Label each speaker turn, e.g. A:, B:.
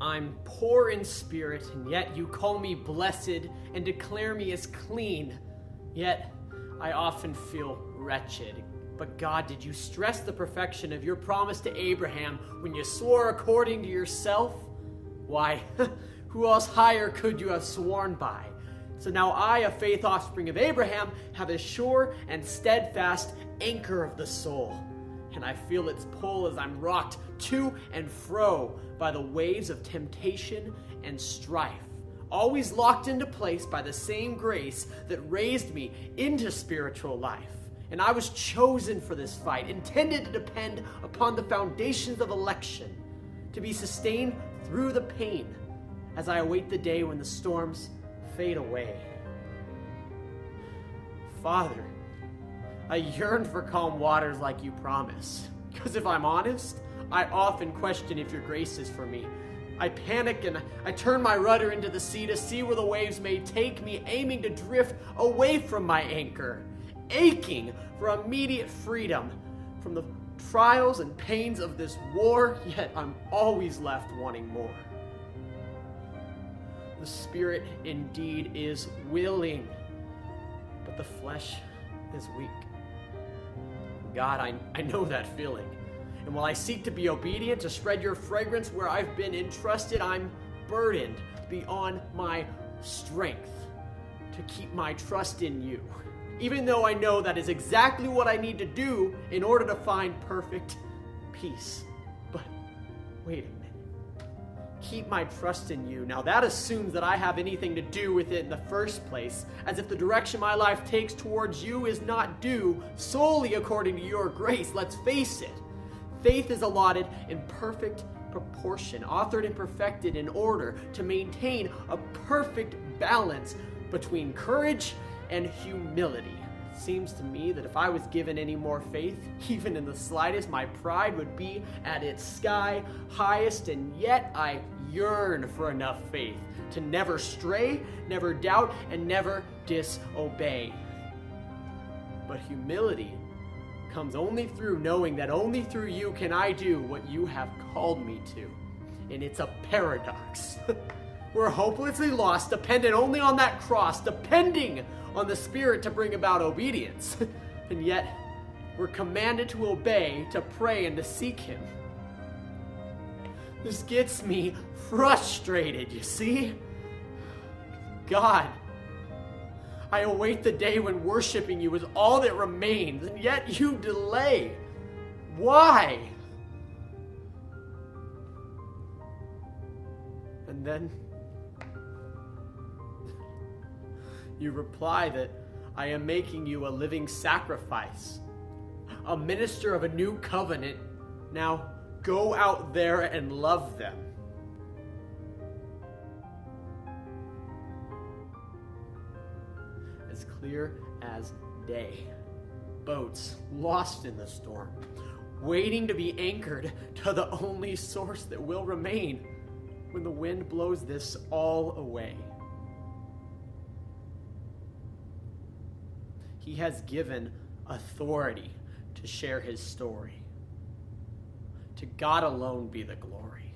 A: I'm poor in spirit, and yet you call me blessed and declare me as clean. Yet I often feel wretched. But God, did you stress the perfection of your promise to Abraham when you swore according to yourself? Why, who else higher could you have sworn by? So now I, a faith offspring of Abraham, have a sure and steadfast anchor of the soul. And I feel its pull as I'm rocked to and fro by the waves of temptation and strife, always locked into place by the same grace that raised me into spiritual life. And I was chosen for this fight, intended to depend upon the foundations of election, to be sustained through the pain as I await the day when the storms fade away. Father, I yearn for calm waters like you promise, because if I'm honest, I often question if your grace is for me. I panic and I turn my rudder into the sea to see where the waves may take me, aiming to drift away from my anchor, aching for immediate freedom from the trials and pains of this war, yet I'm always left wanting more. The spirit indeed is willing, but the flesh is weak. God, I know that feeling. And while I seek to be obedient, to spread your fragrance where I've been entrusted, I'm burdened beyond my strength to keep my trust in you, even though I know that is exactly what I need to do in order to find perfect peace. But wait a minute. Keep my trust in you. Now that assumes that I have anything to do with it in the first place, as if the direction my life takes towards you is not due solely according to your grace. Let's face it. Faith is allotted in perfect proportion, authored and perfected in order to maintain a perfect balance between courage and humility. It seems to me that if I was given any more faith, even in the slightest, my pride would be at its sky highest, and yet I yearn for enough faith to never stray, never doubt, and never disobey. But humility comes only through knowing that only through you can I do what you have called me to. And it's a paradox. We're hopelessly lost, dependent only on that cross, depending on the Spirit to bring about obedience. And yet, we're commanded to obey, to pray, and to seek Him. This gets me frustrated, you see? God, I await the day when worshiping you is all that remains, and yet you delay. Why? And then you reply that I am making you a living sacrifice, a minister of a new covenant. Now go out there and love them. As clear as day, boats lost in the storm, waiting to be anchored to the only source that will remain when the wind blows this all away. He has given authority to share his story. To God alone be the glory.